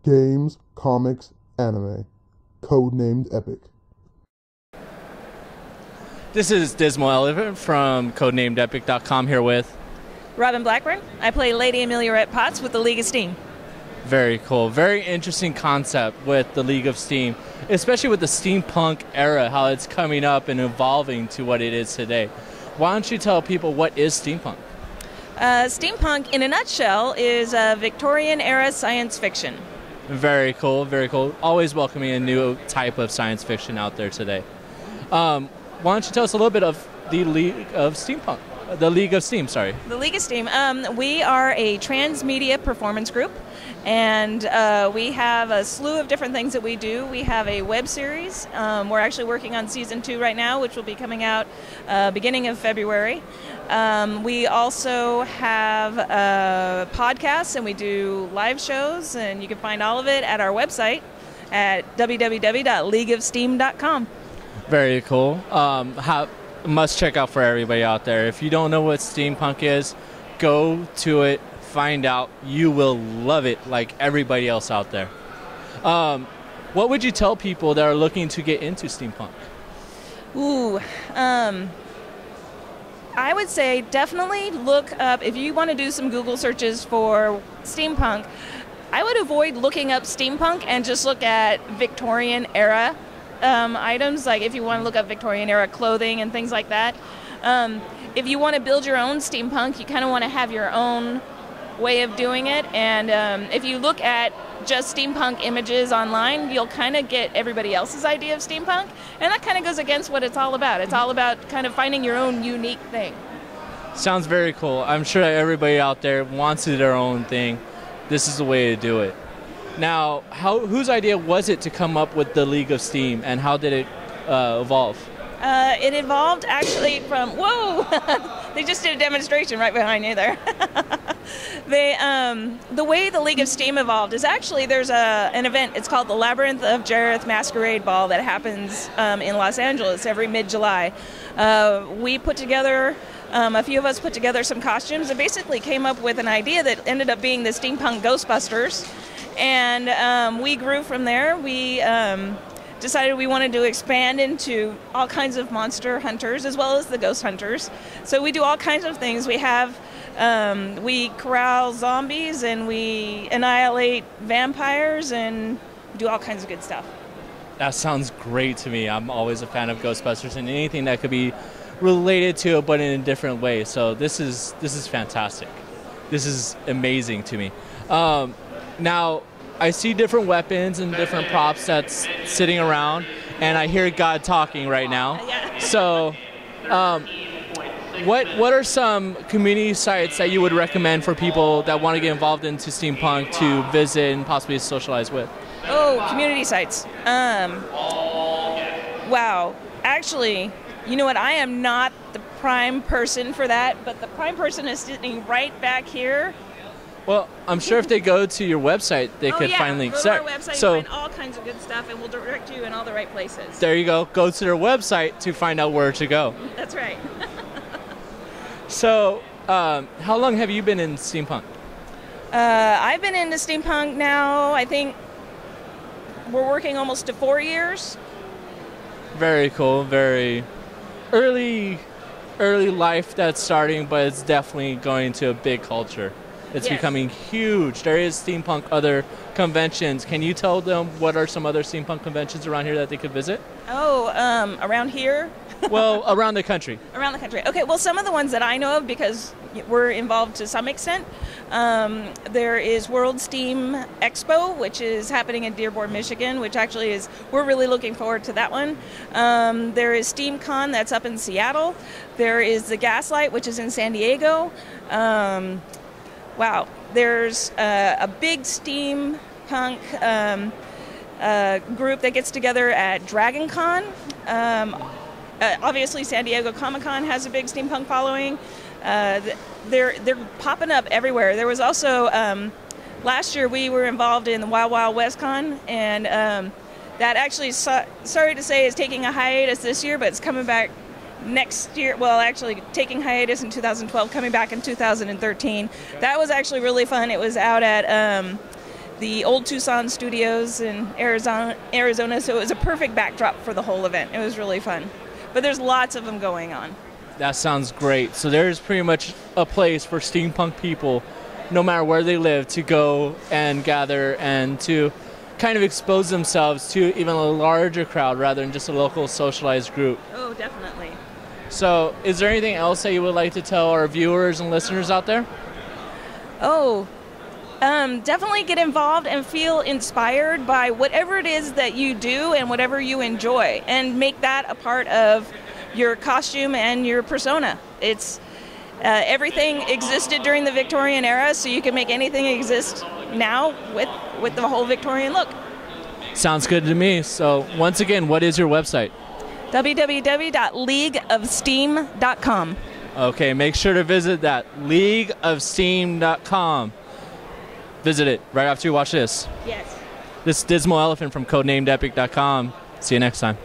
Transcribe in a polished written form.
games, comics, anime. Codenamed Epic. This is Dismal Elephant from CodeNamedEpic.com here with Robin Blackburn. I play Lady Ameliorette Potts with the League of Steam. Very cool. Very interesting concept with the League of Steam, especially with the steampunk era, how it's coming up and evolving to what it is today. Why don't you tell people what is steampunk? Steampunk, in a nutshell, is Victorian era science fiction. Very cool, very cool. Always welcoming a new type of science fiction out there today. Why don't you tell us a little bit of the League of Steampunk? The League of Steam, sorry. The League of Steam. We are a transmedia performance group, and we have a slew of different things that we do. We have a web series. We're actually working on season 2 right now, which will be coming out beginning of February. We also have podcasts, and we do live shows, and you can find all of it at our website at www.leagueofsteam.com. Very cool. Must check out for everybody out there. If you don't know what steampunk is, go to it, find out. You will love it like everybody else out there. What would you tell people that are looking to get into steampunk? Ooh, I would say definitely look up, if you want to do some Google searches for steampunk, I would avoid looking up steampunk and just look at Victorian era items, like if you want to look up Victorian era clothing and things like that. If you want to build your own steampunk, you kind of want to have your own way of doing it, and if you look at just steampunk images online, you'll kind of get everybody else's idea of steampunk, and that kind of goes against what it's all about. It's all about kind of finding your own unique thing. Sounds very cool. I'm sure that everybody out there wants to do their own thing. This is the way to do it. Now, whose idea was it to come up with the League of Steam, and how did it evolve? It evolved actually from, whoa, they just did a demonstration right behind you there. The way the League of Steam evolved is actually there's an event, it's called the Labyrinth of Jareth Masquerade Ball that happens in Los Angeles every mid-July. We put together, a few of us put together some costumes and basically came up with an idea that ended up being the Steampunk Ghostbusters. And we grew from there. We decided we wanted to expand into all kinds of monster hunters as well as the ghost hunters. So we do all kinds of things. We have, we corral zombies and we annihilate vampires and do all kinds of good stuff. That sounds great to me. I'm always a fan of Ghostbusters and anything that could be related to it but in a different way. So this is fantastic. This is amazing to me. Now, I see different weapons and different props that's sitting around, and I hear God talking right now. So, what are some community sites that you would recommend for people that want to get involved into steampunk to visit and possibly socialize with? Oh, community sites. Wow. Actually, you know what? I am not the prime person for that, but the prime person is sitting right back here. Well, I'm sure if they go to your website, they could find links. Go to our website, so you find all kinds of good stuff, and we'll direct you in all the right places. There you go. Go to their website to find out where to go. That's right. So, how long have you been in steampunk? I've been into steampunk now, I think we're working almost to 4 years. Very cool. Very early life that's starting, but it's definitely going to a big culture. It's becoming huge. There is steampunk other conventions. Can you tell them what are some other steampunk conventions around here that they could visit? Oh, around here? Well, around the country. Around the country. Okay, well, some of the ones that I know of, because we're involved to some extent, there is World Steam Expo, which is happening in Dearborn, Michigan, which actually is, we're really looking forward to that one. There is SteamCon, that's up in Seattle. There is the Gaslight, which is in San Diego. Wow, there's a big steampunk group that gets together at DragonCon. Obviously, San Diego Comic-Con has a big steampunk following. They're popping up everywhere. There was also, last year we were involved in the Wild Wild West Con, and that actually, sorry to say, is taking a hiatus this year, but it's coming back next year. Well, actually taking hiatus in 2012, coming back in 2013. Okay. That was actually really fun. It was out at the old Tucson studios in Arizona, so it was a perfect backdrop for the whole event. It was really fun. But there's lots of them going on. That sounds great. So there's pretty much a place for steampunk people, no matter where they live, to go and gather and to kind of expose themselves to even a larger crowd rather than just a local socialized group. Oh, definitely. So is there anything else that you would like to tell our viewers and listeners out there? Oh, definitely get involved and feel inspired by whatever it is that you do and whatever you enjoy, and make that a part of your costume and your persona. It's everything existed during the Victorian era, so you can make anything exist now with the whole Victorian look. Sounds good to me. So once again, what is your website? www.leagueofsteam.com. Okay, make sure to visit that, leagueofsteam.com. Visit it right after you watch this. Yes. This Dismal Elephant from Codenamedepic.com. See you next time.